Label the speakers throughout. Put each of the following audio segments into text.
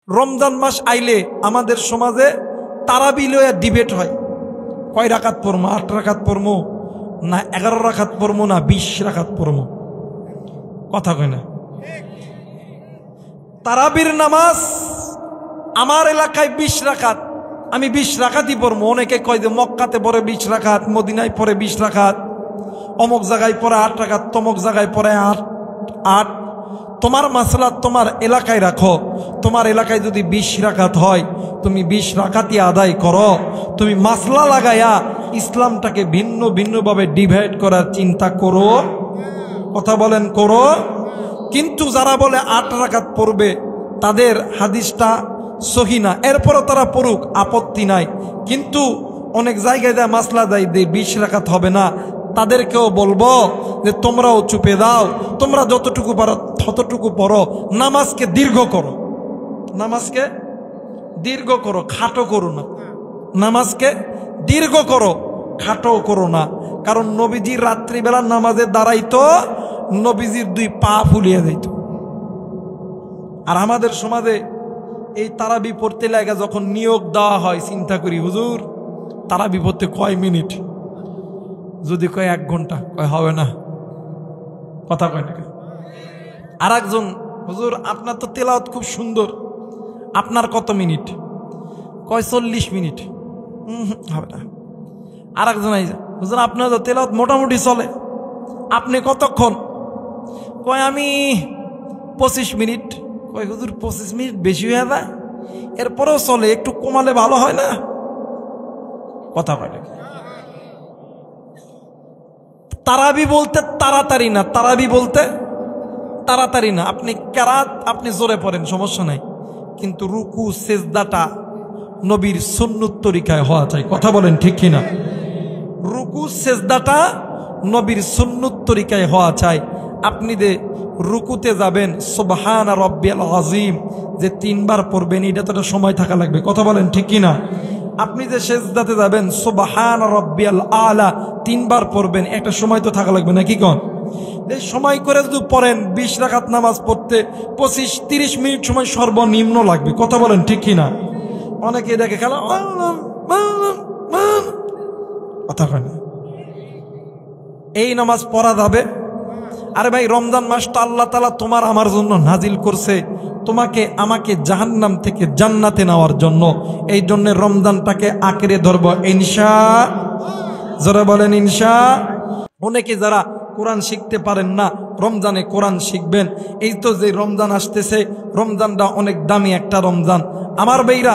Speaker 1: রমজান মাস আইলে আমাদের সমাজে তারাবি লইয়া ডিবেট হয়, কয় রাকাত পড়মো, 8 রাকাত পড়মো না 11 রাকাত পড়মো না 20 রাকাত পড়মো, কথা কয় না। তারাবির নামাজ আমার এলাকায় 20 রাকাত, আমি 20 রাকাতই পড়মো। অনেকে কয় যে মক্কাতে পড়ে 20 রাকাত, মদিনায় পড়ে 20 রাকাত, অমুক জায়গায় পড়ে 8 রাকাত, তমুক জায়গায় পড়ে 8। তোমার মাসলা তোমার এলাকায় রাখো। তোমার এলাকায় যদি 20 রাকাত হয়, তুমি 20 রাকাতই আদায় করো। তুমি মাসলা লাগাইয়া ইসলামটাকে ভিন্ন ভিন্নভাবে ডিভাইড করার চিন্তা করো, কথা বলেন করো। কিন্তু যারা বলে 8 রাকাত পড়বে তাদের হাদিসটা সহি না, এরপরও তারা পড়ুক, আপত্তি নাই। কিন্তু অনেক জায়গায় দেয় মাসলা দেয় 20 রাকাত হবে না, তাদেরকেও বলবো যে তোমরাও চুপে দাও, তোমরা যতটুকু পারো ততটুকু পড়ো। নামাজকে দীর্ঘ করো, নামাজকে দীর্ঘ করো, খাটো করো না। নামাজকে দীর্ঘ করো, খাটো করো না। কারণ নবীজির রাত্রিবেলা নামাজে দাঁড়াইতো, নবীজির 2 পা ফুলিয়ে দিত। আর আমাদের সমাজে এই তারাবি পড়তে লাগা যখন নিয়োগ দেওয়া হয়, চিন্তা করি হুজুর তারাবি পড়তে কয় মিনিট, যদি কয় 1 ঘন্টা, কয় হবে না, কথা কয় না। আর একজন হুজুর আপনার তো তেলাওয়াত খুব সুন্দর, আপনার কত মিনিট, কয় 40 মিনিট, হবে না। আর একজন হুজুর আপনার তো তেলাওয়াত মোটামুটি চলে, আপনি কতক্ষণ, কয় আমি 25 মিনিট। কয় হুজুর 25 মিনিট বেশি হয়ে যায়, এরপরেও চলে, একটু কমালে ভালো হয় না, কথা কয় না। তারাবি বলতে তাড়াতাড়ি না, তারাবি বলতে তাড়াতাড়ি না। আপনি কেরাত আপনি জোরে পড়েন, সমস্যা নাই, কিন্তু রুকু সেজদাটা নবীর সুন্নত তরিকায় হওয়া চাই, কথা বলেন ঠিক কিনা। রুকু সেজদাটা নবীর সুন্নত তরিকায় হওয়া চাই। আপনি যে রুকুতে যাবেন সুবহান রাব্বিয়াল আযীম যে 3 বার পড়বেন, এটা তো সময় থাকা লাগবে, কথা বলেন ঠিক কিনা। আপনি যে সেজদাতে যাবেন সুবহান রাব্বিয়াল আলা 3 বার পড়বেন, একটা সময় তো থাকা লাগবে নাকি কোন। এই সময় করে যদি পড়েন 20 রাকাত নামাজ পড়তে 25-30 মিনিট সময় সর্বনিম্ন লাগবে, কথা বলেন ঠিক কিনা। অনেকে দেখে খেলা, কথা কয় না। এই নামাজ পড়া যাবে। আরে ভাই, রমজান মাসটা আল্লাহ তাআলা তোমার আমার জন্য নাজিল করছে, তোমাকে আমাকে জাহান্নাম থেকে জান্নাতে নেওয়ার জন্য। এই জন্য রমজানটাকে আঁকড়ে ধরবো ইনশাআল্লাহ, যারা বলেন ইনশাআল্লাহ। অনেকে যারা কোরআন শিখতে পারেন না, রমজানে কোরআন শিখবেন। এই তো যে রমজান আসতেছে, রমজানটা অনেক দামি একটা রমজান। আমার ভাইরা,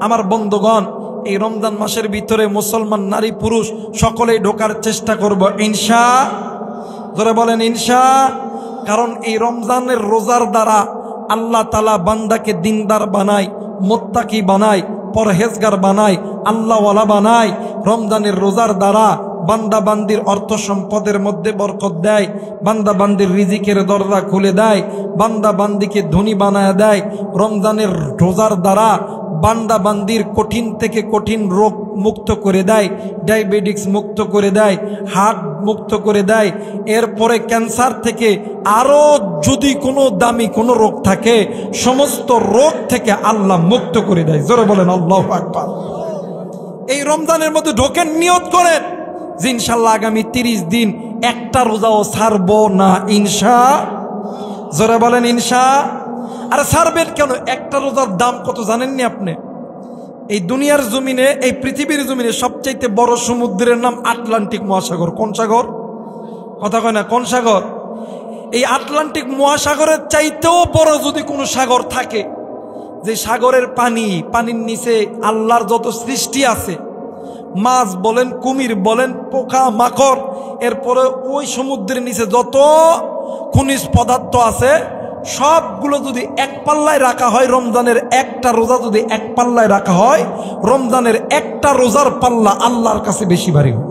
Speaker 1: আমার বন্ধুগণ, এই রমজান মাসের ভিতরে মুসলমান নারী পুরুষ সকলেই ঢোকার চেষ্টা করব ইনশাআল্লাহ, যারা বলেন ইনশাআল্লাহ। কারণ এই রমজানের রোজার দ্বারা আল্লাহ তাআলা বান্দাকে দিনদার বানায়, মুত্তাকি বানায়, পরহেজগার বানায়, আল্লাহওয়ালা বানায়। রমজানের রোজার দ্বারা বান্দা বান্দির অর্থ সম্পদের মধ্যে বরকত দেয়, বান্দা বান্দির রিজিকের দরজা খুলে দেয়, বান্দা বান্দিকে ধনী বানায় দেয়। রমজানের রোজার দ্বারা বান্দা বান্দির কঠিন থেকে কঠিন রোগ মুক্ত করে দেয়, ডায়াবেটিস মুক্ত করে দেয়, হার্ট মুক্ত করে দেয়। এরপরে ক্যান্সার থেকে আরো যদি কোনো দামি কোনো রোগ থাকে, সমস্ত রোগ থেকে আল্লাহ মুক্ত করে দেয়, জোরে বলেন আল্লাহু আকবার। এই রমজানের মধ্যে ঢোকেন, নিয়ত করেন যে ইনশাআল্লাহ আগামী 30 দিন একটা রোজাও ছাড়বো না ইনশাআল্লাহ, জোরে বলেন ইনশাআল্লাহ। আর ছাড়বেন কেন? একটা রোজার দাম কত জানেননি আপনি? এই দুনিয়ার জমিনে, এই পৃথিবীর জমিনে সবচাইতে বড় সমুদ্রের নাম আটলান্টিক মহাসাগর। কোন সাগর? কথা কয় না, কোন সাগর? এই আটলান্টিক মহাসাগরের চাইতেও বড় যদি কোনো সাগর থাকে, যে সাগরের পানির নিচে আল্লাহর যত সৃষ্টি আছে, মাছ বলেন, কুমির বলেন, পোকা মাকড়, এরপরে ওই সমুদ্রের নিচে যত খনিজ পদার্থ আছে, সবগুলো যদি এক পাল্লায় রাখা হয়, রমজানের একটা রোজা যদি এক পাল্লায় রাখা হয়, রমজানের একটা রোজার পাল্লা আল্লাহর কাছে বেশি ভারী হয়।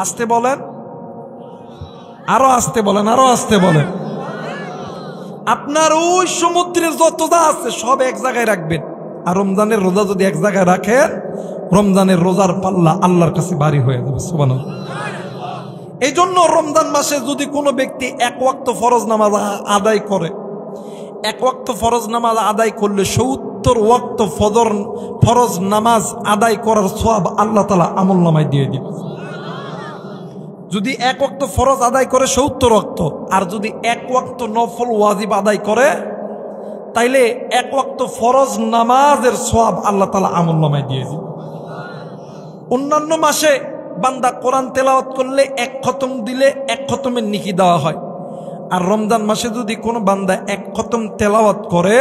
Speaker 1: আসতে বলেন, আরো আসতে বলেন, আরো আসতে বলেন। আপনার ওই সমুদ্রের যত যা আছে সব এক জায়গায় রাখবেন, আর রমজানের রোজা যদি এক জায়গায় রাখেন, রমজানের রোজার পাল্লা আল্লাহর কাছে ভারী হয়ে যাবে। সুবহানাল্লাহ। এই জন্য রমজান মাসে যদি কোনো ব্যক্তি 1 ওয়াক্ত ফরজ নামাজ আদায় করে, এক ওয়াক্ত ফরজ নামাজ আদায় করলে 70 ওয়াক্ত ফরজ নামাজ আদায় করার সওয়াব আল্লাহ তাআলা আমলনামায় দিয়ে দিবে। যদি এক ওয়াক্ত ফরজ আদায় করে 70 ওয়াক্ত, আর যদি এক ওয়াক্ত নফল ওয়াজিব আদায় করে, তাইলে এক ওয়াক্ত ফরজ নামাজের সওয়াব আল্লাহ তাআলা আমলনামায় দিয়ে দিবে। অন্যান্য মাসে বান্দা কোরআন তেলাওয়াত করলে এক খতম দিলে এক খতমের নেকি দেওয়া হয়, আর রমজান মাসে যদি কোনো বান্দা এক খতম তেলাওয়াত করে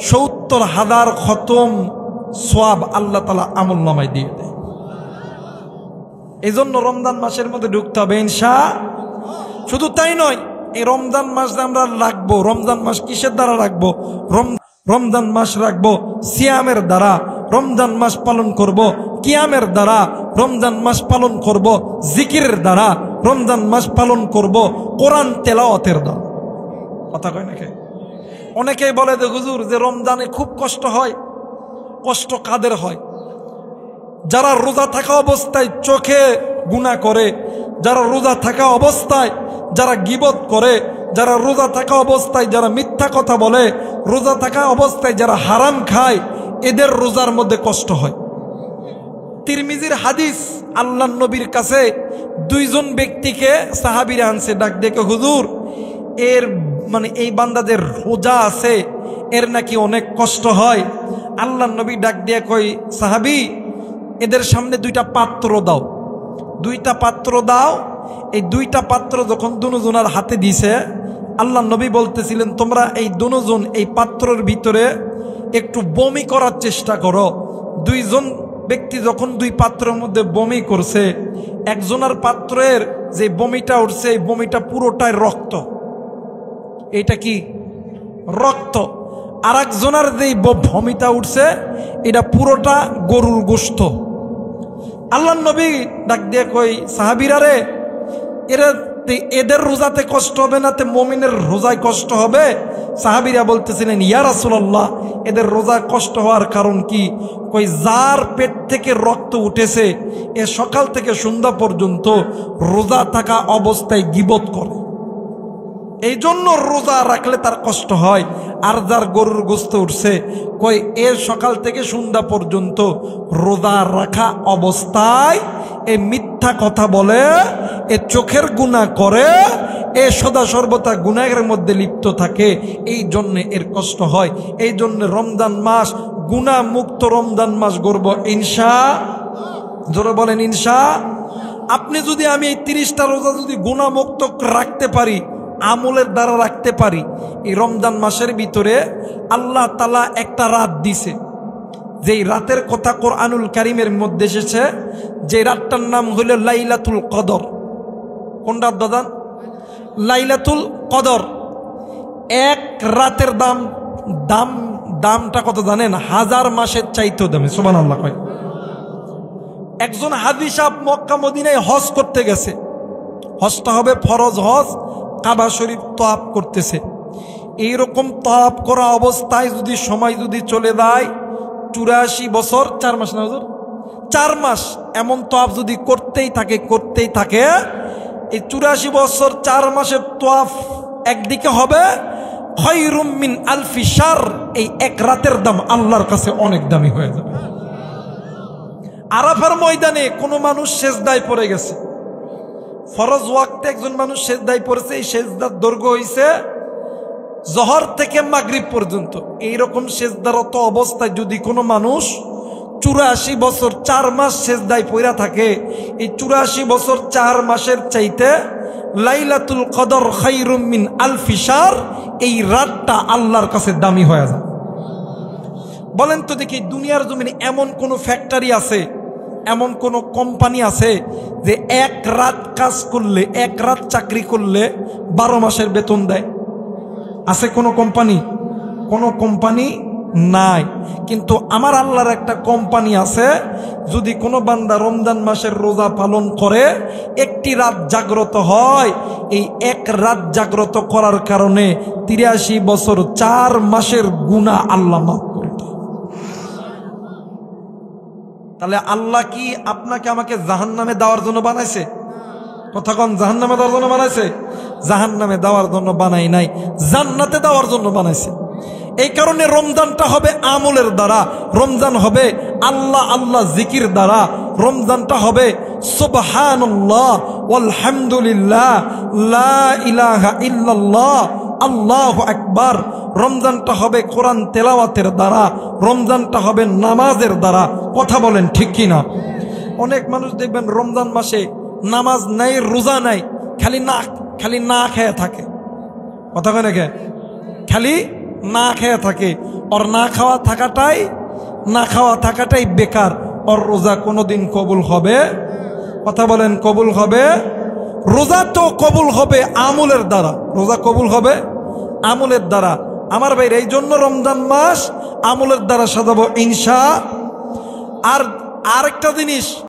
Speaker 1: 70,000 খতম সওয়াব আল্লাহ তাআলা আমলনামায় দিয়ে দেয়। এই জন্য রমজান মাসের মধ্যে ঢুকতে হবে ইনশাআল্লাহ। শুধু তাই নয়, এই রমজান মাস আমরা রাখবো, রমজান মাস কিসের দ্বারা রাখবো? রমজান মাস রাখবো সিয়ামের দ্বারা, রমজান মাস পালন করব কিয়ামের দ্বারা, রমজান মাস পালন করব জিকিরের দ্বারা, রমজান মাস পালন করব কোরআন তেলাওয়াতের দ্বারা। কথা কয় নাকি? অনেকেই বলে যে হুজুর যে রমজানে খুব কষ্ট হয়। কষ্ট কাদের হয়? যারা রোজা থাকা অবস্থায় চোখে গুনাহ করে, যারা রোজা থাকা অবস্থায় যারা গীবত করে, যারা রোজা থাকা অবস্থায় যারা মিথ্যা কথা বলে, রোজা থাকা অবস্থায় যারা হারাম খায়, এদের রোজার মধ্যে কষ্ট হয়। তিরমিজির হাদিস, আল্লাহর নবীর কাছে 2 জন ব্যক্তিকে সাহাবীরা আনছে, ডাক দেখে হুজুর এর মানে এই বান্দাদের রোজা আছে, এর নাকি অনেক কষ্ট হয়। আল্লাহর নবী ডাক দিয়ে কই, সাহাবী এদের সামনে 2টা পাত্র দাও, 2টা পাত্র দাও। এই 2টা পাত্র যখন দুজনের হাতে দিছে, আল্লাহর নবী বলতেছিলেন তোমরা এই দুজন এই পাত্রের ভিতরে একটু বমি করার চেষ্টা করো। 2 জন ব্যক্তি যখন 2 পাত্রের মধ্যে বমি করছে, একজনের পাত্রের যে বমিটা উঠছে, এই বমিটা পুরোটাই রক্ত। এটা কি? রক্ত। আর একজনের যে বমিটা উঠছে, এটা পুরোটা গরুর গোশত। আল্লাহর নবী ডাক দিয়ে কই, সাহাবীরা রে, এদের রোজাতে কষ্ট হবে না তে মুমিনের রোজায় কষ্ট হবে? সাহাবীরা বলতেছিলেন, ইয়া রাসূলুল্লাহ, এদের রোজা কষ্ট হওয়ার কারণ কি? কই, যার পেট থেকে রক্ত উঠেছে এ সকাল থেকে সন্ধ্যা পর্যন্ত রোজা থাকা অবস্থায় গীবত করে, এই জন্য রোজা রাখলে তার কষ্ট হয়। আর যার গরুর গোশত উঠছে, কই এর সকাল থেকে সন্ধ্যা পর্যন্ত রোজা রাখা অবস্থায় এ মিথ্যা কথা বলে, এ চোখের গুনাহ করে, এ সদা সর্বদা গুনাহের মধ্যে লিপ্ত থাকে, এই জন্য এর কষ্ট হয়। এই জন্য রমজান মাস গুনাহ মুক্ত রমজান মাস গড়ব ইনশাআল্লাহ। জোরে বলেন ইনশাআল্লাহ। আপনি যদি আমি এই 30টা রোজা যদি গুনাহ মুক্ত রাখতে পারি, আমলের দ্বারা রাখতে পারি, এই রমজান মাসের ভিতরে আল্লাহ তাআলা একটা রাত দিছে, যেই রাতের কথা কোরআনুল কারীমের মধ্যে এসেছে, যে রাতটার নাম হলো লাইলাতুল কদর। কোন রাত দাদা? লাইলাতুল কদর। এক রাতের দামটা কত জানেন? 1000 মাসের চাইতেও দামি। সুবহানাল্লাহ কয়। একজন হাজী সাহেব মক্কা মদিনায় হজ করতে গেছে। হজটা হবে ফরজ হজ, কাবা শরীফ তওয়াফ করতেছে। এইরকম তওয়াফ করা অবস্থায় যদি সময় যদি চলে যায় 84 বছর 4 মাস, না হুজুর 4 মাস, এমন তওয়াফ যদি করতেই থাকে, এই 84 বছর 4 মাসের তওয়াফ একদিকে হবে খায়রুম মিন আলফি শার, এই এক রাতের দাম আল্লাহর কাছে অনেক দামি হয়ে যাবে। আরাফার ময়দানে কোনো মানুষ সেজদায় পড়ে গেছে, ফরজ ওয়াক্তে একজন মানুষ সেজদায় পড়েছে, এই সেজদার দৈর্ঘ্য হইছে জোহর থেকে মাগরিব পর্যন্ত। এইরকম সেজদারত অবস্থায় যদি কোনো মানুষ 84 বছর 4 মাস সেজদায় পড়া থাকে, এই 84 বছর 4 মাসের চাইতে লাইলাতুল কদর খায়রুম মিন আলফি শার, এই রাতটা আল্লাহর কাছে দামি হয়ে যায়। বলেন তো দেখি, দুনিয়ার জমিনে এমন কোন ফ্যাক্টরি আছে, এমন কোন কোম্পানি আছে যে এক রাত কাজ করলে, এক রাত চাকরি করলে 12 মাসের বেতন দেয়? আছে কোন কোম্পানি? কোন কোম্পানি নাই। কিন্তু আমার আল্লাহর একটা কোম্পানি আছে, যদি কোনো বান্দা রমজান মাসের রোজা পালন করে, একটি রাত জাগ্রত হয়, এই এক রাত জাগ্রত করার কারণে 83 বছর 4 মাসের গুনাহ আল্লাহ মাফ করে দেয়। তাহলে আল্লাহ কি আপনাকে আমাকে জাহান্নামে দেওয়ার জন্য বানাইছে? কতক্ষণ জাহান্নামে দেওয়ার জন্য বানাইছে? জাহান্নামে দেওয়ার জন্য বানাই নাই, জান্নাতে দেওয়ার জন্য বানাইছে। এই কারণে রমজানটা হবে আমলের দ্বারা, রমজান হবে আল্লাহ আল্লাহ জিকির দ্বারা, রমজানটা হবে সুবহানাল্লাহ ওয়ালহামদুলিল্লাহ লা ইলাহা ইল্লাল্লাহ আল্লাহু আকবার। রমজানটা হবে কোরআন তেলাওয়াতের দ্বারা, রমজানটা হবে নামাজের দ্বারা। কথা বলেন ঠিক কিনা? অনেক মানুষ দেখবেন রমজান মাসে নামাজ নাই, রোজা নাই, খালি না খেয়ে থাকে। কথা কয় নাকি? খালি না খেয়ে থাকে। ওর না খাওয়া থাকাটাই বেকার। ওর রোজা কোনোদিন কবুল হবে? কথা বলেন কবুল হবে? রোজা তো কবুল হবে আমলের দ্বারা, রোজা কবুল হবে আমলের দ্বারা। আমার ভাইরা, এই জন্য রমজান মাস আমলের দ্বারা সাজাবো ইনশা। আর আরেকটা জিনিস